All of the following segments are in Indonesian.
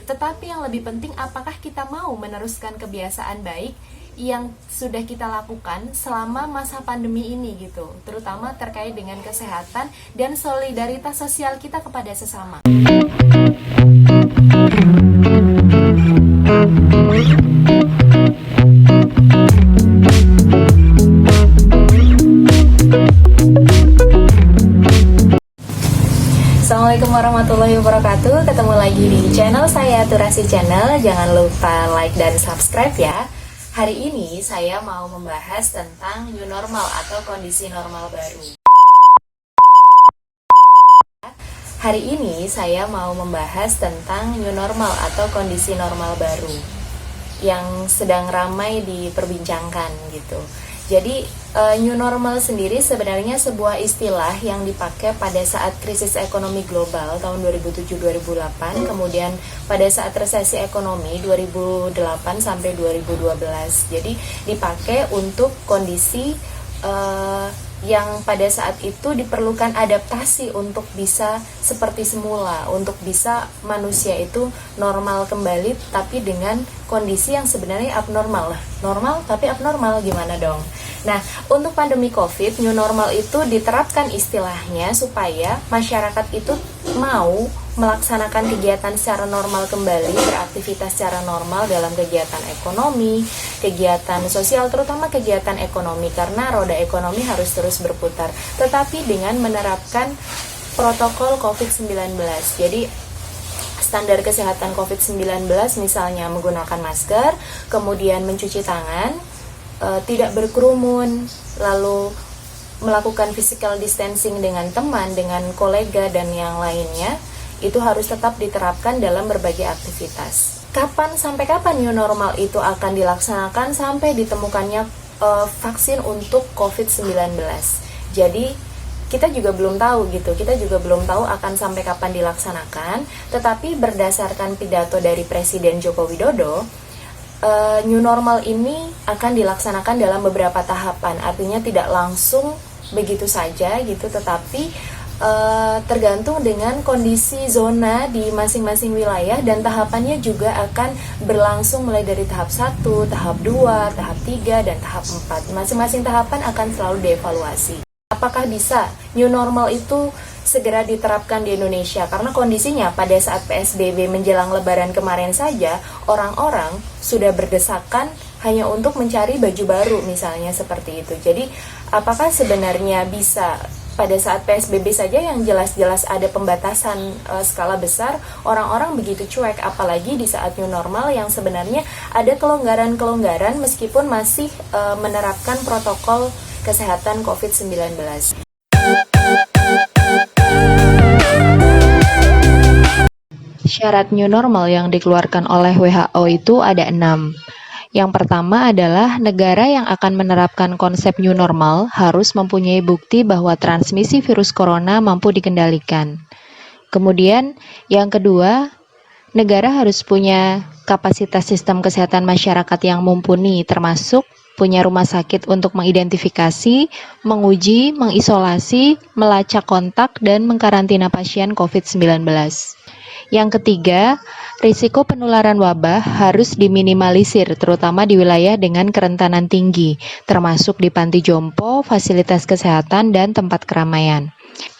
Tetapi yang lebih penting, apakah kita mau meneruskan kebiasaan baik yang sudah kita lakukan selama masa pandemi ini gitu, terutama terkait dengan kesehatan dan solidaritas sosial kita kepada sesama. Assalamualaikum warahmatullahi wabarakatuh. Ketemu lagi di channel saya, Turasi Channel. Jangan lupa like dan subscribe ya. Hari ini saya mau membahas tentang new normal atau kondisi normal baru. Hari ini saya mau membahas tentang new normal atau kondisi normal baru yang sedang ramai diperbincangkan gitu. Jadi new normal sendiri sebenarnya sebuah istilah yang dipakai pada saat krisis ekonomi global tahun 2007-2008, kemudian pada saat resesi ekonomi 2008 sampai 2012. Jadi dipakai untuk kondisi yang pada saat itu diperlukan adaptasi untuk bisa seperti semula, untuk bisa manusia itu normal kembali, tapi dengan kondisi yang sebenarnya abnormal. Normal tapi abnormal, gimana dong? Nah, untuk pandemi COVID, new normal itu diterapkan istilahnya supaya masyarakat itu mau melaksanakan kegiatan secara normal kembali, beraktivitas secara normal dalam kegiatan ekonomi, kegiatan sosial, terutama kegiatan ekonomi, karena roda ekonomi harus terus berputar, tetapi dengan menerapkan protokol COVID-19. Jadi standar kesehatan COVID-19 misalnya menggunakan masker, kemudian mencuci tangan, tidak berkerumun, lalu melakukan physical distancing dengan teman, dengan kolega dan yang lainnya, itu harus tetap diterapkan dalam berbagai aktivitas. Kapan sampai kapan new normal itu akan dilaksanakan? Sampai ditemukannya vaksin untuk COVID-19. Jadi kita juga belum tahu gitu, kita juga belum tahu akan sampai kapan dilaksanakan. Tetapi berdasarkan pidato dari Presiden Joko Widodo, new normal ini akan dilaksanakan dalam beberapa tahapan. Artinya tidak langsung begitu saja gitu, tetapi tergantung dengan kondisi zona di masing-masing wilayah, dan tahapannya juga akan berlangsung mulai dari tahap 1, tahap 2, tahap 3, dan tahap 4. Masing-masing tahapan akan selalu dievaluasi. Apakah bisa new normal itu segera diterapkan di Indonesia? Karena kondisinya pada saat PSBB menjelang Lebaran kemarin saja, orang-orang sudah berdesakan hanya untuk mencari baju baru misalnya, seperti itu. Jadi apakah sebenarnya bisa pada saat PSBB saja yang jelas-jelas ada pembatasan skala besar, orang-orang begitu cuek, apalagi di saat new normal yang sebenarnya ada kelonggaran-kelonggaran meskipun masih menerapkan protokol kesehatan COVID-19. Syarat new normal yang dikeluarkan oleh WHO itu ada 6. Yang pertama adalah negara yang akan menerapkan konsep new normal harus mempunyai bukti bahwa transmisi virus corona mampu dikendalikan. Kemudian, yang kedua, negara harus punya kapasitas sistem kesehatan masyarakat yang mumpuni, termasuk punya rumah sakit untuk mengidentifikasi, menguji, mengisolasi, melacak kontak, dan mengkarantina pasien COVID-19. Yang ketiga, risiko penularan wabah harus diminimalisir, terutama di wilayah dengan kerentanan tinggi, termasuk di panti jompo, fasilitas kesehatan, dan tempat keramaian.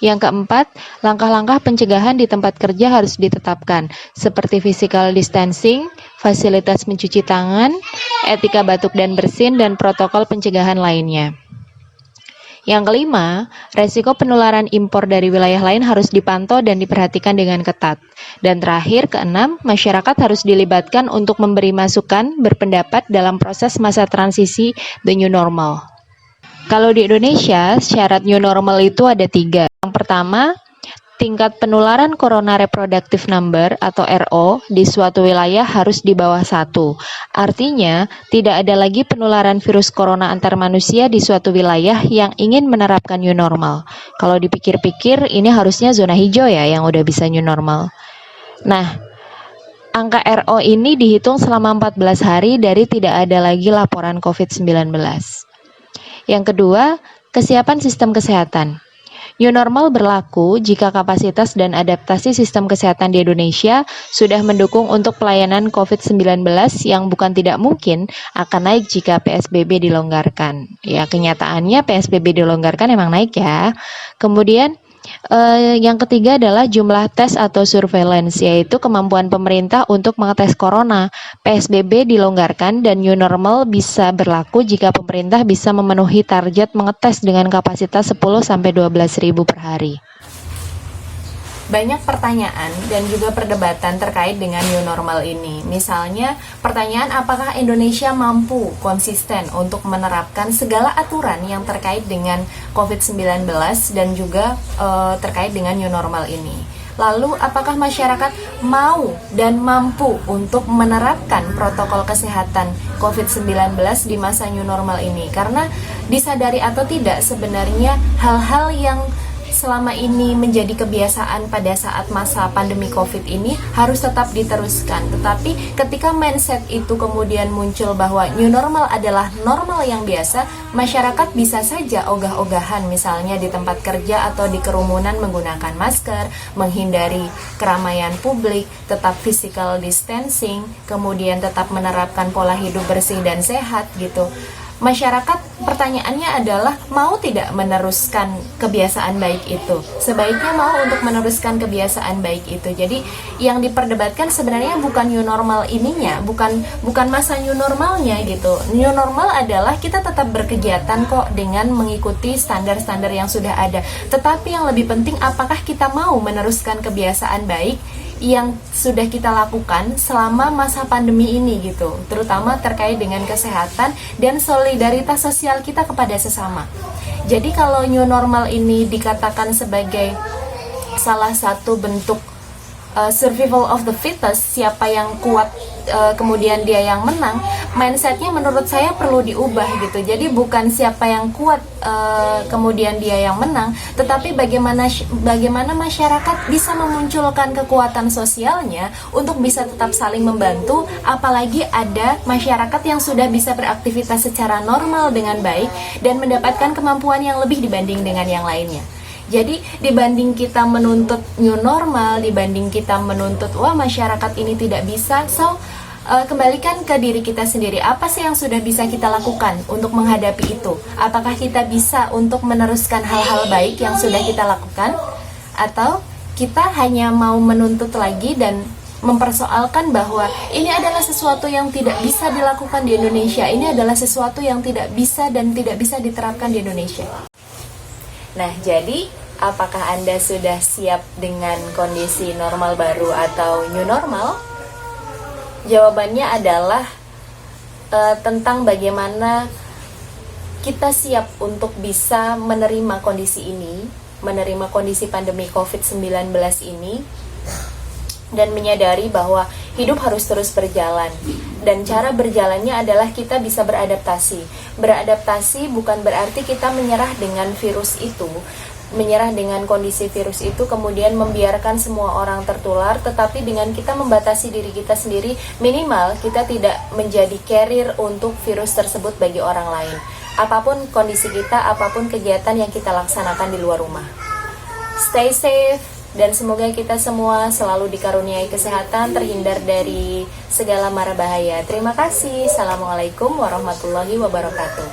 Yang keempat, langkah-langkah pencegahan di tempat kerja harus ditetapkan, seperti physical distancing, fasilitas mencuci tangan, etika batuk dan bersin, dan protokol pencegahan lainnya. Yang kelima, resiko penularan impor dari wilayah lain harus dipantau dan diperhatikan dengan ketat. Dan terakhir, keenam, masyarakat harus dilibatkan untuk memberi masukan, berpendapat dalam proses masa transisi the new normal. Kalau di Indonesia, syarat new normal itu ada 3. Yang pertama, tingkat penularan corona reproductive number atau RO di suatu wilayah harus di bawah 1. Artinya, tidak ada lagi penularan virus corona antar manusia di suatu wilayah yang ingin menerapkan new normal. Kalau dipikir-pikir, ini harusnya zona hijau ya yang udah bisa new normal. Nah, angka RO ini dihitung selama 14 hari dari tidak ada lagi laporan COVID-19. Yang kedua, kesiapan sistem kesehatan. New normal berlaku jika kapasitas dan adaptasi sistem kesehatan di Indonesia sudah mendukung untuk pelayanan COVID-19 yang bukan tidak mungkin akan naik jika PSBB dilonggarkan. Ya, kenyataannya PSBB dilonggarkan emang naik ya. Kemudian yang ketiga adalah jumlah tes atau surveillance, yaitu kemampuan pemerintah untuk mengetes corona. PSBB dilonggarkan dan new normal bisa berlaku jika pemerintah bisa memenuhi target mengetes dengan kapasitas 10-12 ribu per hari. Banyak pertanyaan dan juga perdebatan terkait dengan new normal ini. Misalnya, pertanyaan apakah Indonesia mampu konsisten untuk menerapkan segala aturan yang terkait dengan COVID-19 dan juga terkait dengan new normal ini. Lalu, apakah masyarakat mau dan mampu untuk menerapkan protokol kesehatan COVID-19 di masa new normal ini? Karena disadari atau tidak, sebenarnya hal-hal yang selama ini menjadi kebiasaan pada saat masa pandemi COVID ini harus tetap diteruskan. Tetapi ketika mindset itu kemudian muncul bahwa new normal adalah normal yang biasa, masyarakat bisa saja ogah-ogahan misalnya di tempat kerja atau di kerumunan menggunakan masker, menghindari keramaian publik, tetap physical distancing, kemudian tetap menerapkan pola hidup bersih dan sehat gitu. Masyarakat pertanyaannya adalah mau tidak meneruskan kebiasaan baik itu. Sebaiknya mau untuk meneruskan kebiasaan baik itu. Jadi yang diperdebatkan sebenarnya bukan new normal ininya, bukan masa new normalnya gitu. New normal adalah kita tetap berkegiatan kok dengan mengikuti standar-standar yang sudah ada. Tetapi yang lebih penting, apakah kita mau meneruskan kebiasaan baik yang sudah kita lakukan selama masa pandemi ini gitu, terutama terkait dengan kesehatan dan solidaritas sosial kita kepada sesama. Jadi kalau new normal ini dikatakan sebagai salah satu bentuk survival of the fittest, siapa yang kuat kemudian dia yang menang, mindsetnya menurut saya perlu diubah gitu. Jadi bukan siapa yang kuat kemudian dia yang menang, tetapi bagaimana masyarakat bisa memunculkan kekuatan sosialnya untuk bisa tetap saling membantu, apalagi ada masyarakat yang sudah bisa beraktivitas secara normal dengan baik dan mendapatkan kemampuan yang lebih dibanding dengan yang lainnya. Jadi dibanding kita menuntut new normal, dibanding kita menuntut wah masyarakat ini tidak bisa, kembalikan ke diri kita sendiri. Apa sih yang sudah bisa kita lakukan untuk menghadapi itu? Apakah kita bisa untuk meneruskan hal-hal baik yang sudah kita lakukan? Atau kita hanya mau menuntut lagi dan mempersoalkan bahwa ini adalah sesuatu yang tidak bisa dilakukan di Indonesia, ini adalah sesuatu yang tidak bisa dan tidak bisa diterapkan di Indonesia. Nah, jadi apakah Anda sudah siap dengan kondisi normal baru atau new normal? Jawabannya adalah tentang bagaimana kita siap untuk bisa menerima kondisi ini, menerima kondisi pandemi COVID-19 ini, dan menyadari bahwa hidup harus terus berjalan. Dan cara berjalannya adalah kita bisa beradaptasi. Beradaptasi bukan berarti kita menyerah dengan virus itu, menyerah dengan kondisi virus itu, kemudian membiarkan semua orang tertular, tetapi dengan kita membatasi diri kita sendiri, minimal kita tidak menjadi carrier untuk virus tersebut bagi orang lain. Apapun kondisi kita, apapun kegiatan yang kita laksanakan di luar rumah. Stay safe. Dan semoga kita semua selalu dikaruniai kesehatan, terhindar dari segala mara bahaya. Terima kasih. Assalamualaikum warahmatullahi wabarakatuh.